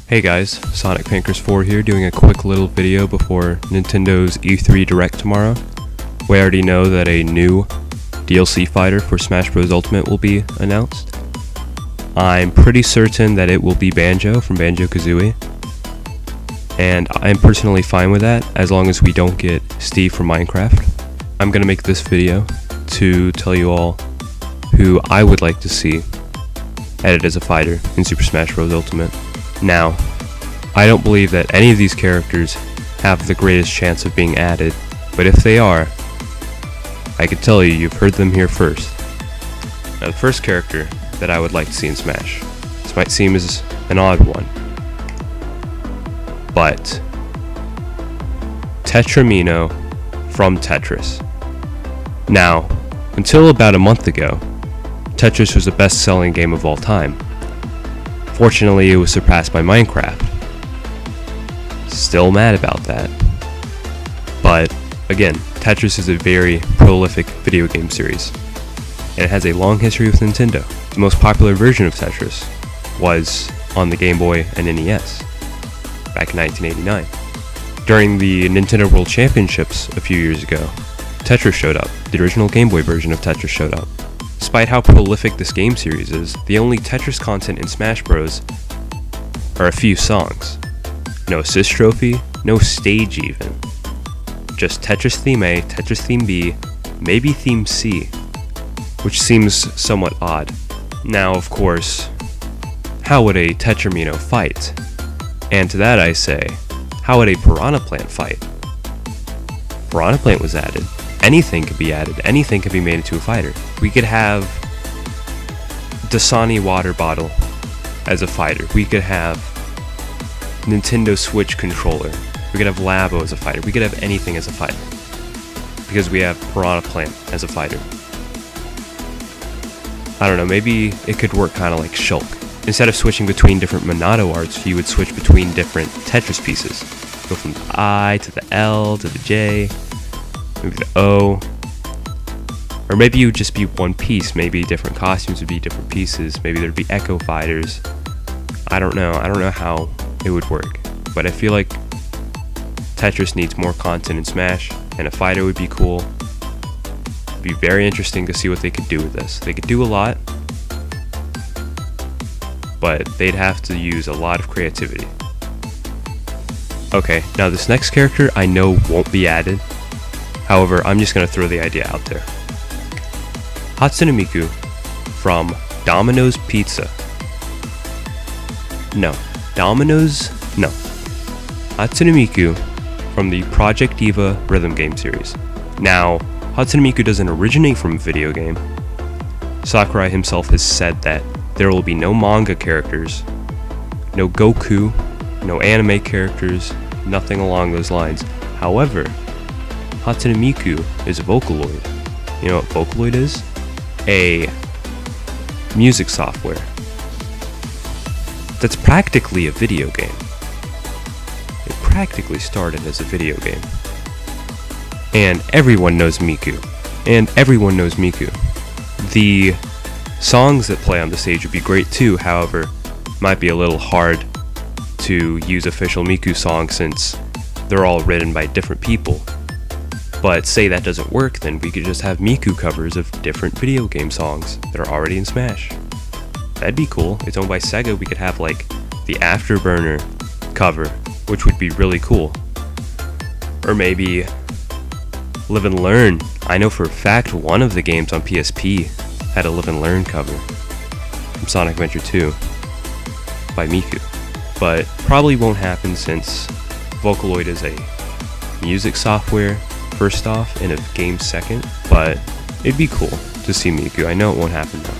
Hey guys, Sonic Pankers 4 here, doing a quick little video before Nintendo's E3 Direct tomorrow. We already know that a new DLC fighter for Smash Bros. Ultimate will be announced. I'm pretty certain that it will be Banjo from Banjo-Kazooie, and I'm personally fine with that as long as we don't get Steve from Minecraft. I'm gonna make this video to tell you all who I would like to see added as a fighter in Super Smash Bros. Ultimate. Now, I don't believe that any of these characters have the greatest chance of being added, but if they are, I can tell you you've heard them here first. Now, the first character that I would like to see in Smash, this might seem as an odd one, but Tetramino from Tetris. Now, until about a month ago, Tetris was the best-selling game of all time. Fortunately, it was surpassed by Minecraft. Still mad about that. But, again, Tetris is a very prolific video game series, and it has a long history with Nintendo. The most popular version of Tetris was on the Game Boy and NES, back in 1989. During the Nintendo World Championships a few years ago, Tetris showed up. The original Game Boy version of Tetris showed up. Despite how prolific this game series is, the only Tetris content in Smash Bros. Are a few songs. No assist trophy, no stage even. Just Tetris Theme A, Tetris Theme B, maybe Theme C, which seems somewhat odd. Now, of course, how would a Tetramino fight? And to that I say, how would a Piranha Plant fight? Piranha Plant was added. Anything could be added, anything could be made into a fighter. We could have Dasani water bottle as a fighter. We could have Nintendo Switch controller. We could have Labo as a fighter. We could have anything as a fighter, because we have Piranha Plant as a fighter. I don't know, maybe it could work kind of like Shulk. Instead of switching between different Monado arts, you would switch between different Tetris pieces. Go from the I to the L to the J, maybe the O, or maybe you would just be one piece. Maybe different costumes would be different pieces. Maybe there'd be Echo Fighters. I don't know how it would work, but I feel like Tetris needs more content in Smash, and a fighter would be cool. It'd be very interesting to see what they could do with this. They could do a lot, but they'd have to use a lot of creativity. Okay, now this next character I know won't be added. However, I'm just going to throw the idea out there. Hatsune Miku from Domino's Pizza. No. Hatsune Miku from the Project Diva rhythm game series. Now, Hatsune Miku doesn't originate from a video game. Sakurai himself has said that there will be no manga characters, no Goku, no anime characters, nothing along those lines. However, Hatsune Miku is Vocaloid. You know what Vocaloid is? A music software that's practically a video game. It practically started as a video game. And everyone knows Miku. The songs that play on the stage would be great too, however, might be a little hard to use official Miku songs since they're all written by different people. But say that doesn't work, then we could just have Miku covers of different video game songs that are already in Smash. That'd be cool. It's owned by Sega. We could have like the Afterburner cover, which would be really cool. Or maybe Live and Learn. I know for a fact one of the games on PSP had a Live and Learn cover from Sonic Adventure 2 by Miku. But probably won't happen since Vocaloid is a music software first off and a game second, but it'd be cool to see Miku. I know it won't happen though.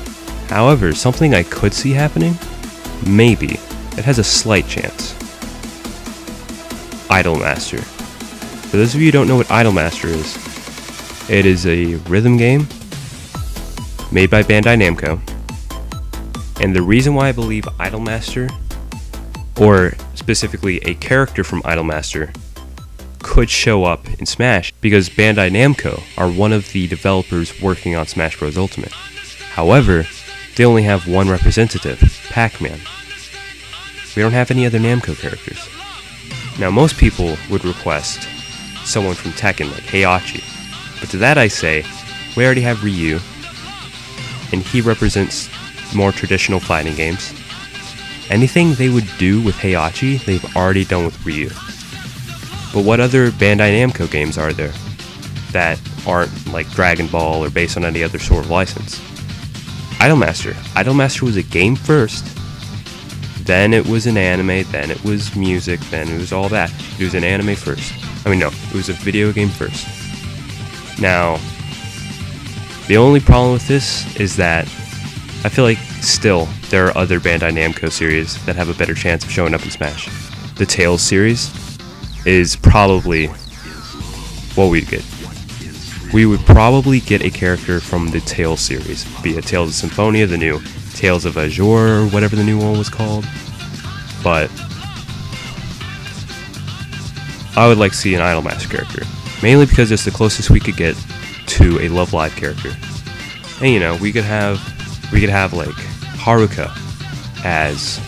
However, something I could see happening, maybe, it has a slight chance. Idolmaster. For those of you who don't know what Idolmaster is, it is a rhythm game made by Bandai Namco, and the reason why I believe Idolmaster, or specifically a character from Idolmaster, could show up in Smash, because Bandai Namco are one of the developers working on Smash Bros. Ultimate. However, they only have one representative, Pac-Man. We don't have any other Namco characters. Now, most people would request someone from Tekken like Heihachi, but to that I say, we already have Ryu, and he represents more traditional fighting games. Anything they would do with Heihachi, they've already done with Ryu. But what other Bandai Namco games are there that aren't like Dragon Ball or based on any other sort of license? Idolmaster. Idolmaster was a game first, then it was an anime, then it was music, then it was all that. It was an anime first. I mean, no, it was a video game first. Now, the only problem with this is that I feel like still there are other Bandai Namco series that have a better chance of showing up in Smash. The Tales series is probably what we'd get. We would probably get a character from the Tales series, be it Tales of Symphonia, the new Tales of Azure, or whatever the new one was called. But I would like to see an Idolmaster character, mainly because it's the closest we could get to a Love Live character. And you know, we could have like Haruka as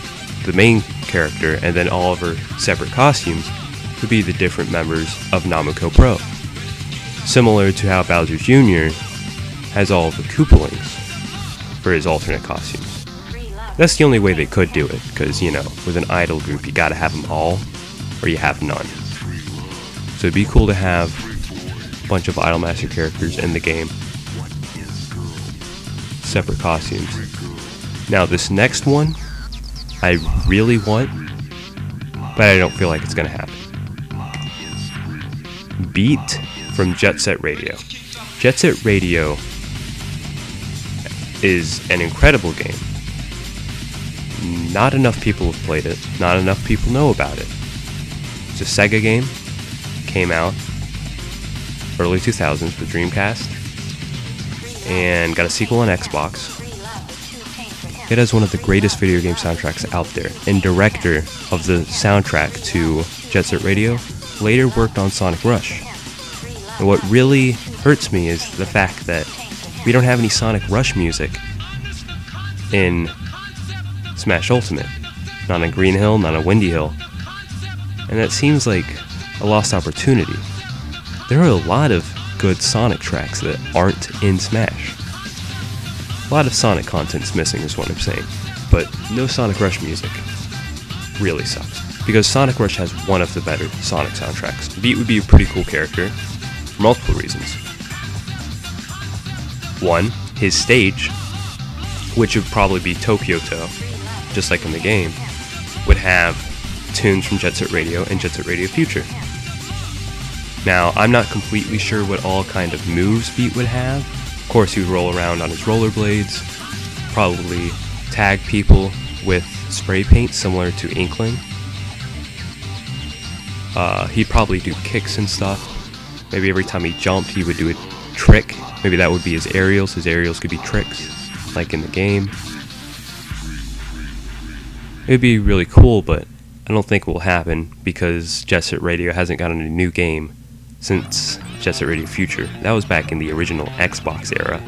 the main character, and then all of her separate costumes would be the different members of Namco Pro. Similar to how Bowser Jr. has all of the Koopalings for his alternate costumes. That's the only way they could do it, because, you know, with an idol group you gotta have them all, or you have none. So it'd be cool to have a bunch of Idolmaster characters in the game. Separate costumes. Now this next one, I really want, but I don't feel like it's gonna happen. Beat from Jet Set Radio. Jet Set Radio is an incredible game. Not enough people have played it, not enough people know about it. It's a Sega game, came out early 2000s for Dreamcast, and got a sequel on Xbox. It has one of the greatest video game soundtracks out there, and director of the soundtrack to Jet Set Radio later worked on Sonic Rush. And what really hurts me is the fact that we don't have any Sonic Rush music in Smash Ultimate. Not on Green Hill, not on Windy Hill. And that seems like a lost opportunity. There are a lot of good Sonic tracks that aren't in Smash. A lot of Sonic content's missing is what I'm saying. But no Sonic Rush music really sucks. Because Sonic Rush has one of the better Sonic soundtracks. Beat would be a pretty cool character for multiple reasons. One, his stage, which would probably be Tokyo-to, just like in the game, would have tunes from Jet Set Radio and Jet Set Radio Future. Now, I'm not completely sure what all kind of moves Beat would have. Of course, he would roll around on his rollerblades, probably tag people with spray paint similar to Inkling. He'd probably do kicks and stuff. Maybe every time he jumped, he would do a trick. Maybe that would be his aerials. His aerials could be tricks, like in the game. It would be really cool, but I don't think it will happen because Jet Set Radio hasn't gotten a new game since Jet Set Radio Future. That was back in the original Xbox era.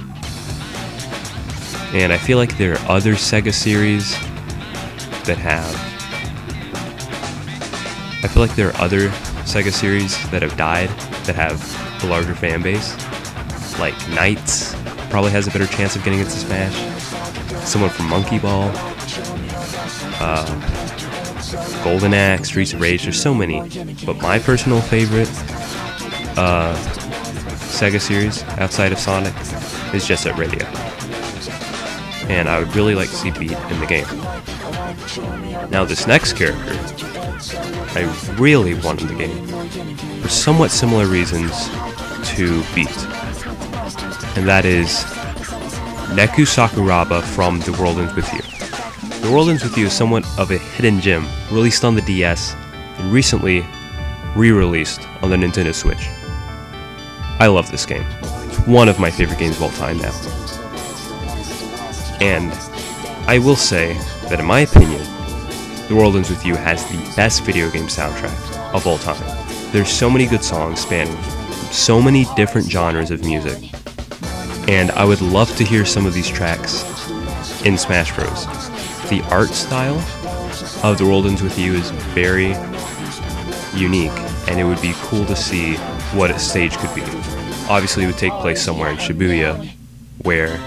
And I feel like there are other Sega series that have... I feel like there are other Sega series that have died that have a larger fan base. Like Knights probably has a better chance of getting into Smash. Someone from Monkey Ball. Golden Axe, Streets of Rage, there's so many. But my personal favorite Sega series outside of Sonic is Jet Set Radio. And I would really like to see Beat in the game. Now this next character, I really want in the game for somewhat similar reasons to Beat. And that is Neku Sakuraba from The World Ends With You. The World Ends With You is somewhat of a hidden gem, released on the DS and recently re-released on the Nintendo Switch. I love this game. It's one of my favorite games of all time now. And I will say that in my opinion, The World Ends With You has the best video game soundtrack of all time. There's so many good songs spanning so many different genres of music. And I would love to hear some of these tracks in Smash Bros. The art style of The World Ends With You is very unique, and it would be cool to see what a stage could be. Obviously, it would take place somewhere in Shibuya, where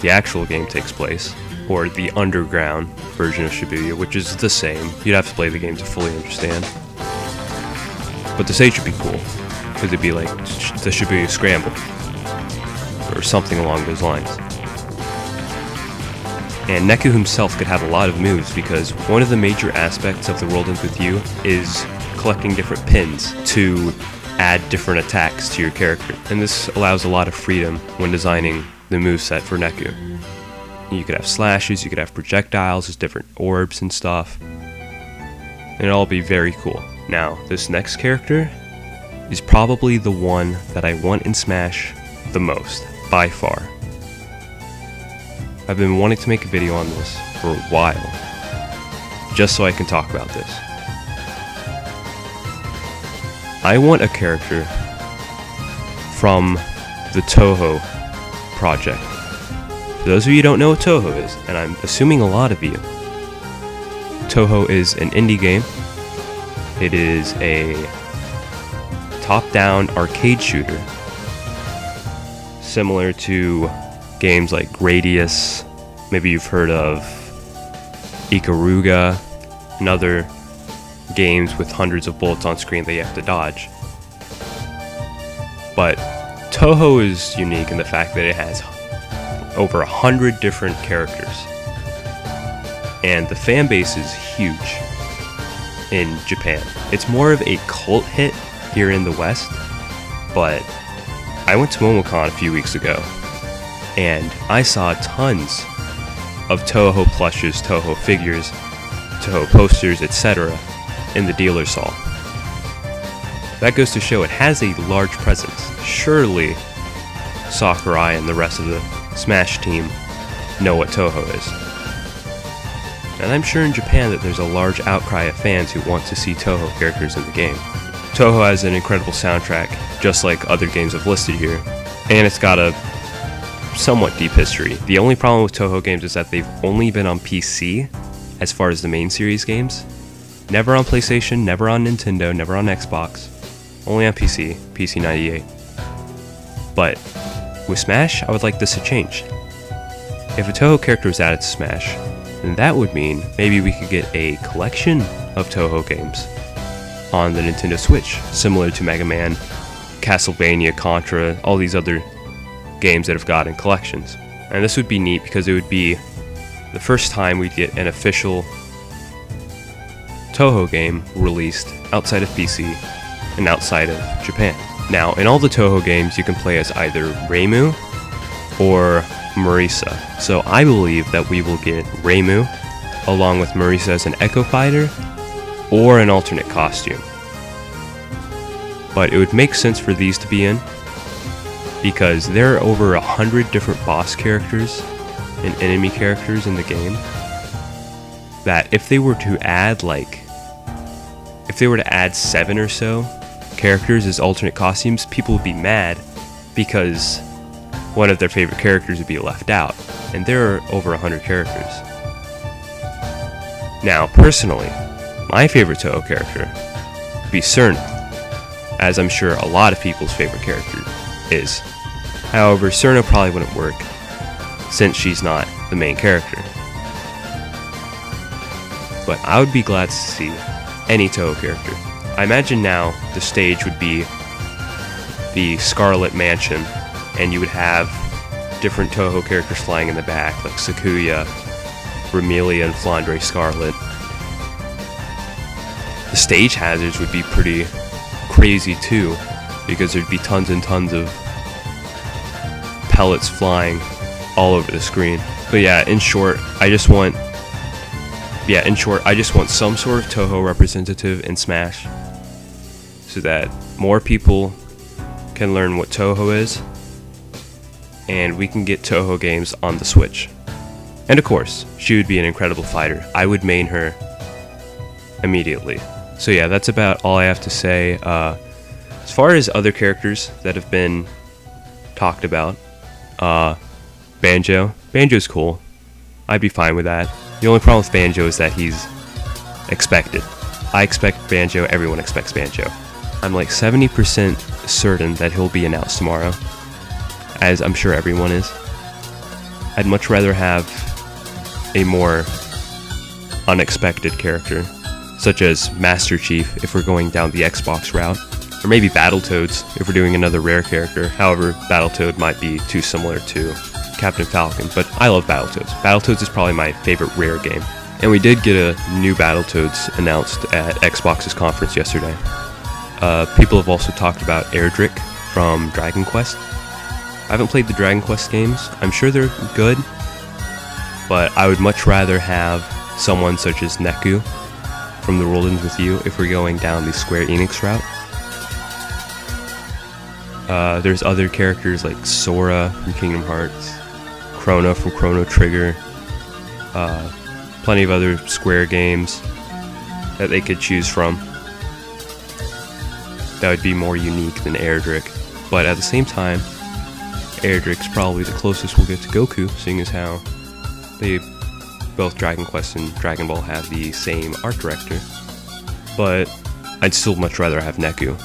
the actual game takes place, or the underground version of Shibuya, which is the same. You'd have to play the game to fully understand. But the stage would be cool, because it'd be like the Shibuya Scramble, or something along those lines. And Neku himself could have a lot of moves, because one of the major aspects of The World Ends With You is collecting different pins to add different attacks to your character. And this allows a lot of freedom when designing the moveset for Neku. You could have slashes, you could have projectiles, there's different orbs and stuff. And it'll all be very cool. Now, this next character is probably the one that I want in Smash the most, by far. I've been wanting to make a video on this for a while, just so I can talk about this. I want a character from the Touhou project. For those of you who don't know what Touhou is, and I'm assuming a lot of you, Touhou is an indie game. It is a top-down arcade shooter, similar to games like Gradius, maybe you've heard of Ikaruga, and other games with hundreds of bullets on screen that you have to dodge. But Touhou is unique in the fact that it has over 100 different characters, and the fan base is huge in Japan. It's more of a cult hit here in the West, but I went to MomoCon a few weeks ago, and I saw tons of Touhou plushes, Touhou figures, Touhou posters, etc. in the dealer's hall. That goes to show it has a large presence. Surely Sakurai and the rest of the Smash team know what Touhou is. And I'm sure in Japan that there's a large outcry of fans who want to see Touhou characters in the game. Touhou has an incredible soundtrack, just like other games I've listed here, and it's got a somewhat deep history. The only problem with Touhou games is that they've only been on PC as far as the main series games. Never on PlayStation, never on Nintendo, never on Xbox. Only on PC, PC 98. But with Smash, I would like this to change. If a Touhou character was added to Smash, then that would mean maybe we could get a collection of Touhou games on the Nintendo Switch, similar to Mega Man, Castlevania, Contra, all these other games that have gotten collections. And this would be neat because it would be the first time we'd get an official Touhou game released outside of PC and outside of Japan. Now, in all the Touhou games, you can play as either Reimu or Marisa. So I believe that we will get Reimu along with Marisa as an Echo Fighter or an alternate costume. But it would make sense for these to be in because there are over 100 different boss characters and enemy characters in the game that if they were to add if they were to add 7 or so characters as alternate costumes, people would be mad because one of their favorite characters would be left out, and there are over 100 characters. Now, personally, my favorite Touhou character would be Cerna, as I'm sure a lot of people's favorite character is. However, Cerna probably wouldn't work since she's not the main character. But I would be glad to see any Touhou character. I imagine now the stage would be the Scarlet Mansion, and you would have different Touhou characters flying in the back, like Sakuya, Ramelia, and Flandre Scarlet. The stage hazards would be pretty crazy too, because thered be tons and tons of pellets flying all over the screen. But yeah, in short, I just want some sort of Touhou representative in Smash, so that more people can learn what Touhou is, and we can get Touhou games on the Switch. And of course, she would be an incredible fighter. I would main her immediately. So yeah, that's about all I have to say. As far as other characters that have been talked about, Banjo's cool. I'd be fine with that. The only problem with Banjo is that he's expected. I expect Banjo, everyone expects Banjo. I'm like 70% certain that he'll be announced tomorrow, as I'm sure everyone is. I'd much rather have a more unexpected character, such as Master Chief if we're going down the Xbox route, or maybe Battletoads if we're doing another rare character. However, Battletoad might be too similar to Captain Falcon, but I love Battletoads. Battletoads is probably my favorite rare game. And we did get a new Battletoads announced at Xbox's conference yesterday. People have also talked about Erdrick from Dragon Quest. I haven't played the Dragon Quest games. I'm sure they're good, but I would much rather have someone such as Neku from The World Ends With You if we're going down the Square Enix route. There's other characters like Sora from Kingdom Hearts, Chrono from Chrono Trigger, plenty of other Square games that they could choose from. That would be more unique than Erdrick, but at the same time, Erdrick's probably the closest we'll get to Goku, seeing as how both Dragon Quest and Dragon Ball have the same art director. But I'd still much rather have Neku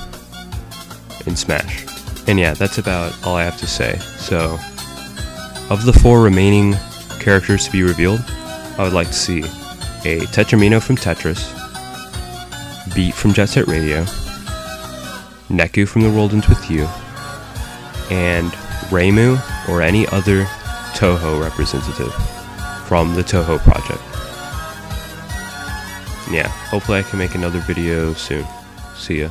in Smash. And yeah, that's about all I have to say. So, of the 4 remaining characters to be revealed, I would like to see a Tetramino from Tetris, Beat from Jet Set Radio, Neku from The World Ends With You, and Reimu or any other Touhou representative from the Touhou project. Yeah, hopefully I can make another video soon. See ya.